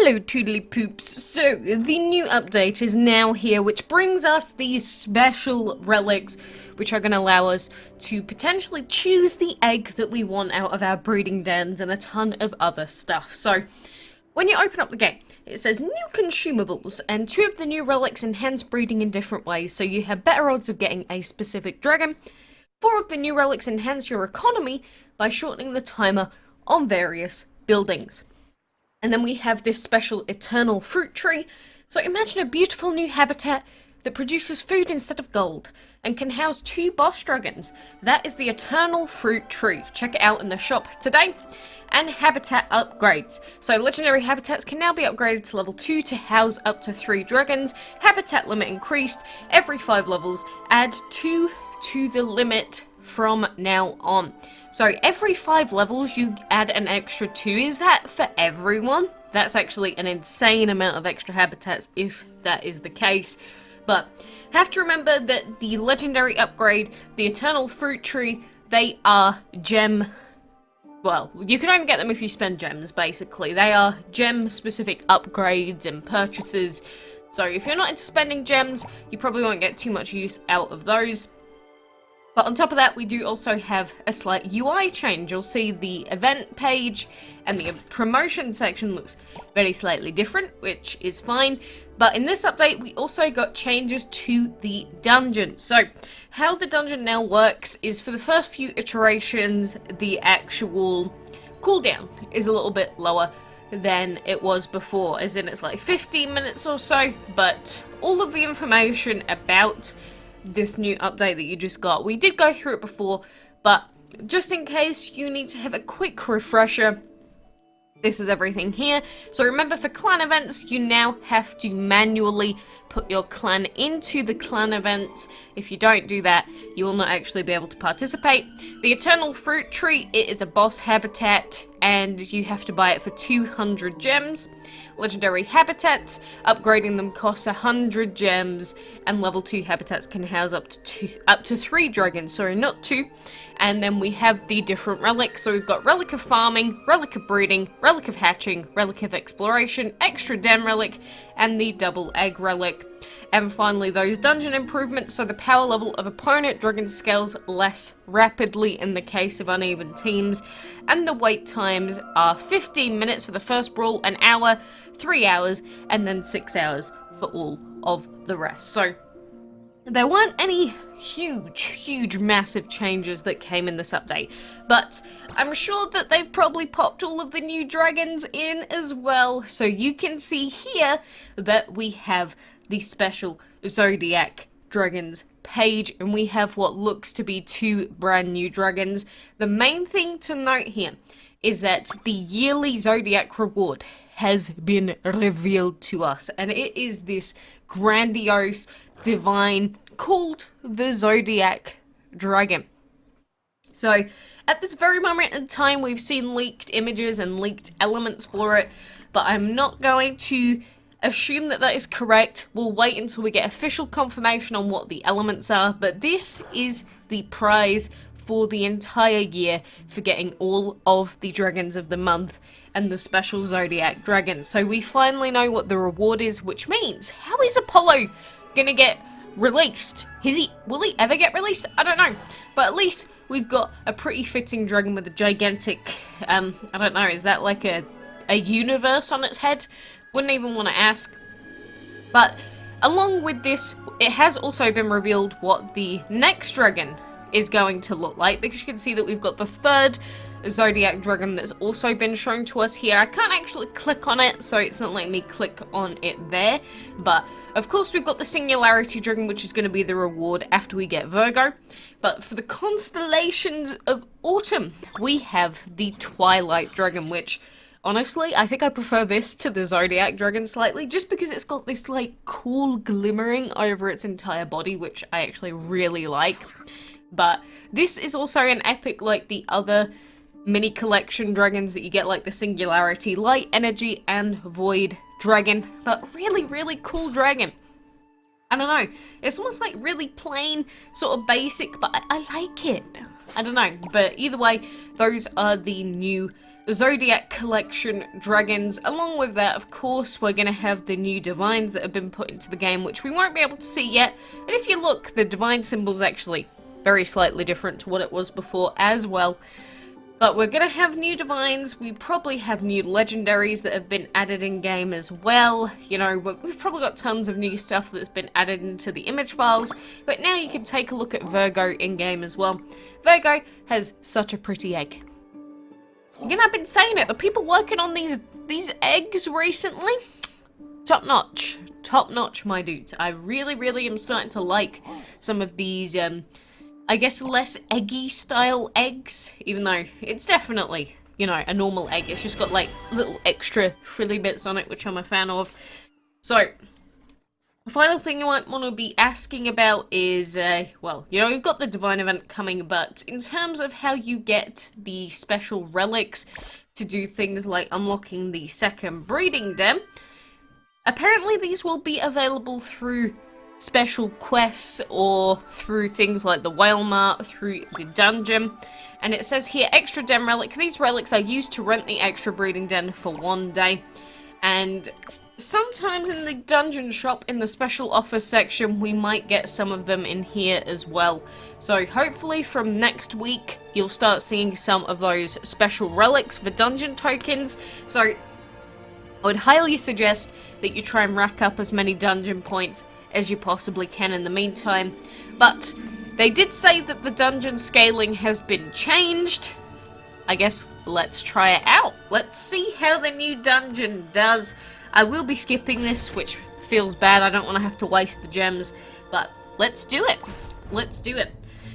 Hello Toodly Poops. So, the new update is now here, which brings us these special relics, which are going to allow us to potentially choose the egg that we want out of our breeding dens and a ton of other stuff. So, when you open up the game, it says new consumables, and 2 of the new relics enhance breeding in different ways, so you have better odds of getting a specific dragon. 4 of the new relics enhance your economy by shortening the timer on various buildings. And then we have this special eternal fruit tree. So imagine a beautiful new habitat that produces food instead of gold and can house 2 boss dragons. That is the eternal fruit tree. Check it out in the shop today. And habitat upgrades. So legendary habitats can now be upgraded to level 2 to house up to 3 dragons. Habitat limit increased every 5 levels. Add 2 to the limit from now on. So every 5 levels you add an extra 2. Is that for everyone? That's actually an insane amount of extra habitats if that is the case. But have to remember that the legendary upgrade, the eternal fruit tree, they are gem. Well, you can only get them if you spend gems, basically. They are gem-specific upgrades and purchases. So if you're not into spending gems, you probably won't get too much use out of those. But on top of that, we do also have a slight UI change. You'll see the event page and the promotion section looks very slightly different, which is fine. But in this update, we also got changes to the dungeon. So, how the dungeon now works is for the first few iterations, the actual cooldown is a little bit lower than it was before, as in it's like 15 minutes or so, but all of the information about this new update that you just got, we did go through it before, but just in case you need to have a quick refresher, this is everything here. So remember, for clan events, you now have to manually put your clan into the clan events. If you don't do that, you will not actually be able to participate. The Eternal Fruit Tree, it is a boss habitat, and you have to buy it for 200 gems. Legendary habitats, upgrading them costs 100 gems, and level 2 habitats can house up to 3 dragons, sorry, not 2. And then we have the different relics. So we've got Relic of Farming, Relic of Breeding, Relic of Hatching, Relic of Exploration, Extra Den Relic, and the Double Egg Relic. And finally, those dungeon improvements, so the power level of opponent dragon scales less rapidly in the case of uneven teams, and the wait times are 15 minutes for the first brawl, an hour, 3 hours, and then 6 hours for all of the rest. So there weren't any huge, massive changes that came in this update, but I'm sure that they've probably popped all of the new dragons in as well. So you can see here that we have the special ZODIAC Dragons page, and we have what looks to be 2 brand new dragons. The main thing to note here is that the yearly ZODIAC reward has been revealed to us, and it is this grandiose divine called the ZODIAC Dragon. So at this very moment in time, we've seen leaked images and leaked elements for it, but I'm not going to assume that that is correct. We'll wait until we get official confirmation on what the elements are, but this is the prize for the entire year for getting all of the dragons of the month and the special ZODIAC Dragon. So we finally know what the reward is, which means, how is Apollo gonna get released? Will he ever get released? I don't know, but at least we've got a pretty fitting dragon with a gigantic, I don't know, is that like a universe on its head? Wouldn't even want to ask. But along with this, it has also been revealed what the next dragon is going to look like, because you can see that we've got the 3rd ZODIAC Dragon that's also been shown to us here. I can't actually click on it, so it's not letting me click on it there. But of course we've got the Singularity Dragon, which is going to be the reward after we get Virgo. But for the constellations of autumn, we have the Twilight Dragon, which honestly, I think I prefer this to the ZODIAC Dragon slightly, just because it's got this like cool glimmering over its entire body, which I actually really like. But this is also an epic like the other mini collection dragons that you get, like the Singularity, Light Energy, and Void Dragon. But really cool dragon. I don't know, it's almost like really plain, sort of basic, but I like it. I don't know, but either way, those are the new Zodiac Collection dragons. Along with that, of course, we're going to have the new divines that have been put into the game, which we won't be able to see yet. And if you look, the divine symbol's actually very slightly different to what it was before as well. But we're going to have new divines. We probably have new legendaries that have been added in-game as well. You know, we've probably got tons of new stuff that's been added into the image files. But now you can take a look at Virgo in-game as well. Virgo has such a pretty egg. Again, I've been saying it, the people working on these eggs recently, top notch, my dudes. I really am starting to like some of these, I guess less eggy style eggs, even though it's definitely, you know, a normal egg. It's just got like little extra frilly bits on it, which I'm a fan of. So, the final thing you might want to be asking about is, well, you know, we've got the Divine event coming, but in terms of how you get the special relics to do things like unlocking the second breeding den, apparently these will be available through special quests or through things like the Whale Mart, through the dungeon. And it says here, extra den relic. These relics are used to rent the extra breeding den for 1 day. And sometimes in the dungeon shop, in the special offer section, we might get some of them in here as well. So hopefully from next week, you'll start seeing some of those special relics for dungeon tokens. So I would highly suggest that you try and rack up as many dungeon points as you possibly can in the meantime. But they did say that the dungeon scaling has been changed. I guess let's try it out. Let's see how the new dungeon does. I will be skipping this, which feels bad. I don't want to have to waste the gems, but let's do it. Let's do it.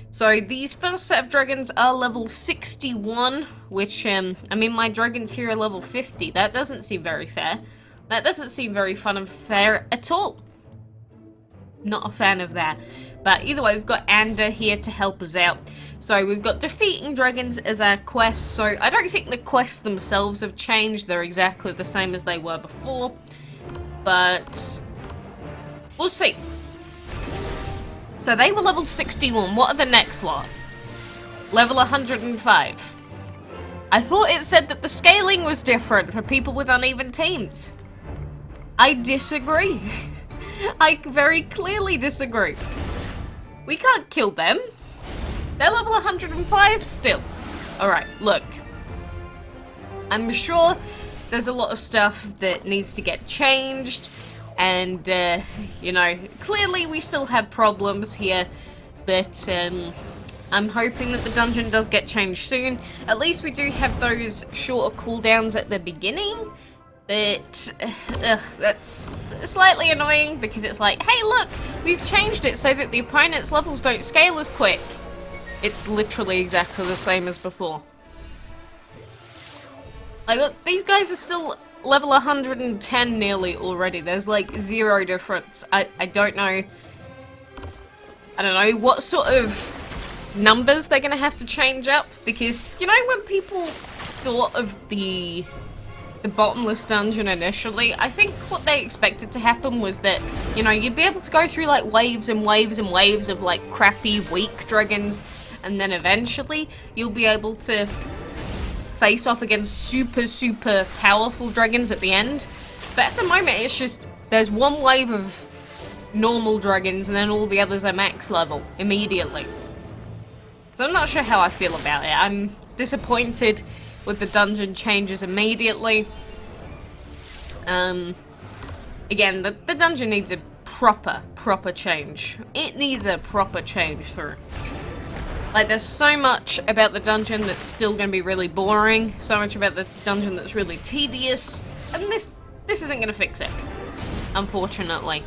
So these first set of dragons are level 61, which, I mean, my dragons here are level 50. That doesn't seem very fair. That doesn't seem very fun and fair at all. Not a fan of that. But either way, we've got Ander here to help us out. So we've got defeating dragons as our quest. So I don't think the quests themselves have changed. They're exactly the same as they were before. But we'll see. So they were level 61. What are the next lot? Level 105. I thought it said that the scaling was different for people with uneven teams. I disagree. I very clearly disagree. We can't kill them. They're level 105 still. Alright, look. I'm sure there's a lot of stuff that needs to get changed. And, you know, clearly we still have problems here. But, I'm hoping that the dungeon does get changed soon. At least we do have those shorter cooldowns at the beginning. But, that's slightly annoying because it's like, hey look, we've changed it so that the opponent's levels don't scale as quick. It's literally exactly the same as before. Like, look, these guys are still level 110 nearly already. There's like 0 difference. I don't know. I don't know what sort of numbers they're gonna have to change up, because, you know, when people thought of the bottomless dungeon initially, I think what they expected to happen was that, you know, you'd be able to go through like waves and waves and waves of like crappy, weak dragons, and then eventually you'll be able to face off against super powerful dragons at the end. But at the moment it's just, there's one wave of normal dragons and then all the others are max level immediately. So I'm not sure how I feel about it. I'm disappointed with the dungeon changes immediately. Again, the dungeon needs a proper change. It needs a proper change through. Like, there's so much about the dungeon that's still going to be really boring, so much about the dungeon that's really tedious, and this isn't going to fix it, unfortunately.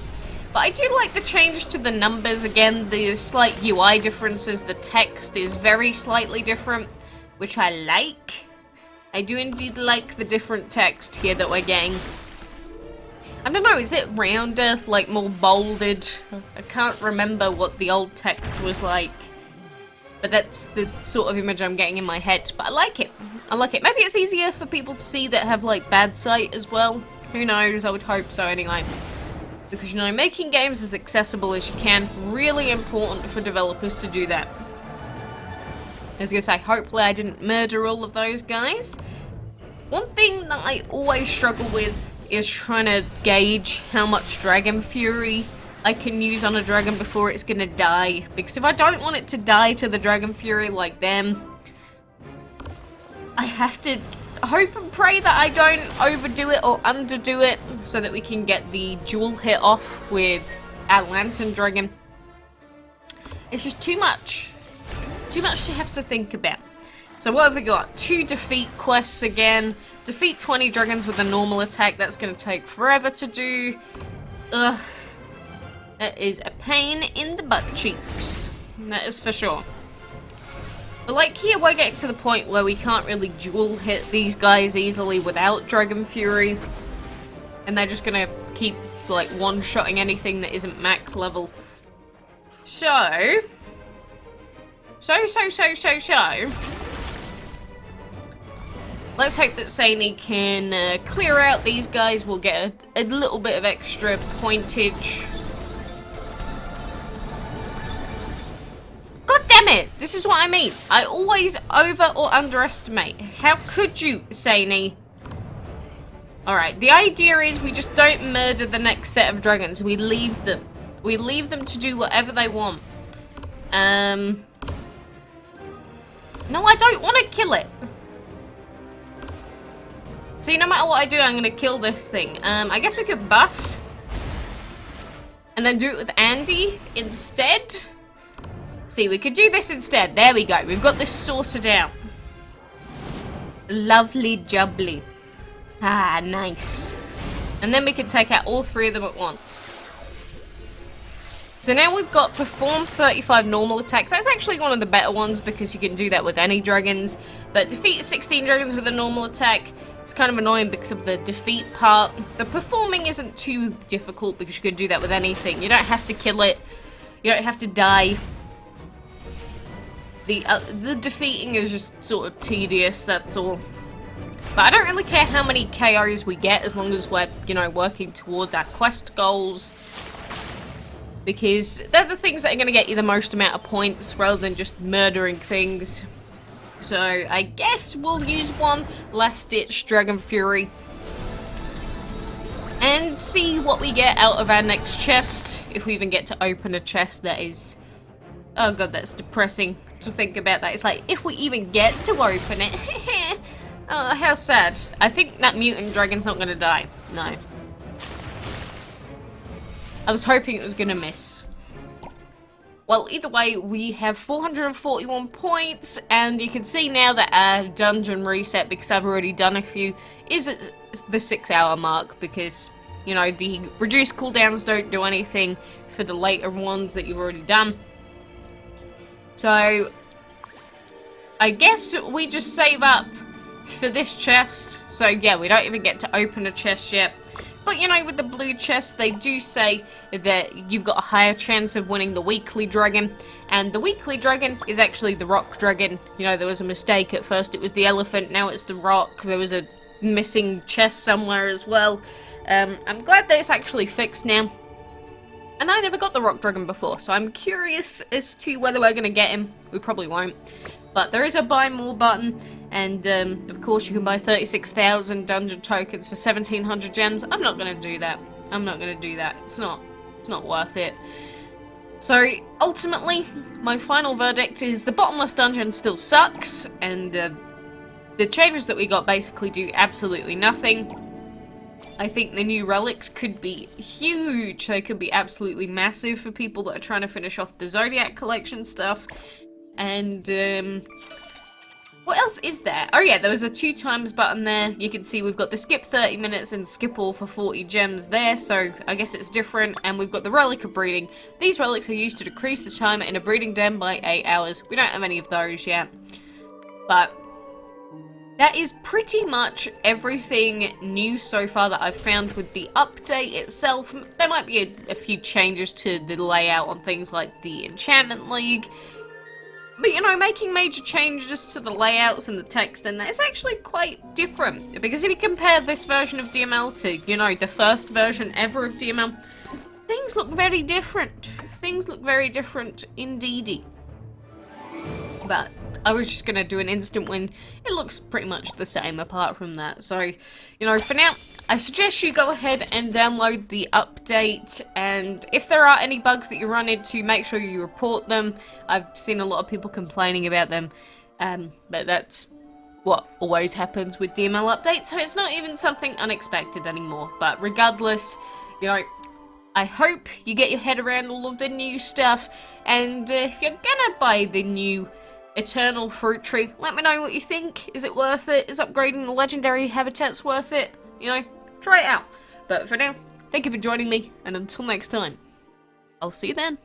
But I do like the change to the numbers. Again, the slight UI differences, the text is very slightly different, which I like. I do indeed like the different text here that we're getting. I don't know, is it rounder, like more bolded? I can't remember what the old text was like. But that's the sort of image I'm getting in my head. But I like it. I like it. Maybe it's easier for people to see that have like bad sight as well. Who knows? I would hope so anyway. Because, you know, making games as accessible as you can, really important for developers to do that. I was gonna say, hopefully I didn't murder all of those guys. One thing that I always struggle with is trying to gauge how much Dragon Fury I can use on a dragon before it's gonna die. Because if I don't want it to die to the Dragon Fury like them, I have to hope and pray that I don't overdo it or underdo it so that we can get the dual hit off with our Lantern Dragon. It's just too much. Too much to have to think about. So what have we got? 2 defeat quests again. Defeat 20 dragons with a normal attack. That's going to take forever to do. Ugh. That is a pain in the butt cheeks. That is for sure. But like here we're getting to the point where we can't really dual hit these guys easily without Dragon Fury. And they're just going to keep like one-shotting anything that isn't max level. So... Let's hope that Saini can clear out these guys. We'll get a little bit of extra pointage. God damn it! This is what I mean. I always over or underestimate. How could you, Saini? Alright, the idea is we just don't murder the next set of dragons. We leave them. We leave them to do whatever they want. No, I don't want to kill it. See, no matter what I do, I'm going to kill this thing. I guess we could buff. And then do it with Andy instead. See, we could do this instead. There we go. We've got this sorted out. Lovely jubbly. Ah, nice. And then we can take out all 3 of them at once. So now we've got perform 35 normal attacks. That's actually one of the better ones because you can do that with any dragons. But defeat 16 dragons with a normal attack. It's kind of annoying because of the defeat part. The performing isn't too difficult because you can do that with anything. You don't have to kill it. You don't have to die. The defeating is just sort of tedious, that's all. But I don't really care how many KOs we get as long as we're, you know, working towards our quest goals. Because they're the things that are going to get you the most amount of points rather than just murdering things. So I guess we'll use one last-ditch Dragon Fury. And see what we get out of our next chest. If we even get to open a chest that is... Oh god, that's depressing to think about that. It's like, if we even get to open it. Oh, how sad. I think that mutant dragon's not going to die. No. I was hoping it was going to miss. Well, either way, we have 441 points, and you can see now that our dungeon reset, because I've already done a few, is at the 6-hour mark, because, you know, the reduced cooldowns don't do anything for the later ones that you've already done. So, I guess we just save up for this chest. So, yeah, we don't even get to open a chest yet. But, you know, with the blue chest, they do say that you've got a higher chance of winning the weekly dragon. And the weekly dragon is actually the rock dragon. You know, there was a mistake at first. It was the elephant, now it's the rock. There was a missing chest somewhere as well. I'm glad that it's actually fixed now. And I never got the rock dragon before, so I'm curious as to whether we're going to get him. We probably won't. But there is a buy more button. And, of course, you can buy 36,000 dungeon tokens for 1,700 gems. I'm not going to do that. I'm not going to do that. It's not worth it. So, ultimately, my final verdict is the bottomless dungeon still sucks. And, the changes that we got basically do absolutely nothing. I think the new relics could be huge. They could be absolutely massive for people that are trying to finish off the Zodiac collection stuff. And, what else is there? Oh yeah, there was a 2x button there. You can see we've got the skip 30 minutes and skip all for 40 gems there, so I guess it's different. And we've got the relic of breeding. These relics are used to decrease the time in a breeding den by 8 hours. We don't have any of those yet. But that is pretty much everything new so far that I've found with the update itself. There might be a few changes to the layout on things like the Enchantment League. But, you know, making major changes to the layouts and the text and that is actually quite different. Because if you compare this version of DML to, you know, the first version ever of DML, things look very different. Things look very different indeedy. But I was just gonna do an instant win. It looks pretty much the same apart from that. So, you know, for now, I suggest you go ahead and download the update, and if there are any bugs that you run into, make sure you report them. I've seen a lot of people complaining about them, but that's what always happens with DML updates, so it's not even something unexpected anymore. But regardless, you know, I hope you get your head around all of the new stuff, and if you're gonna buy the new Eternal Fruit Tree, let me know what you think. Is it worth it? Is upgrading the legendary habitats worth it? You know, try it out. But for now, thank you for joining me, and until next time, I'll see you then.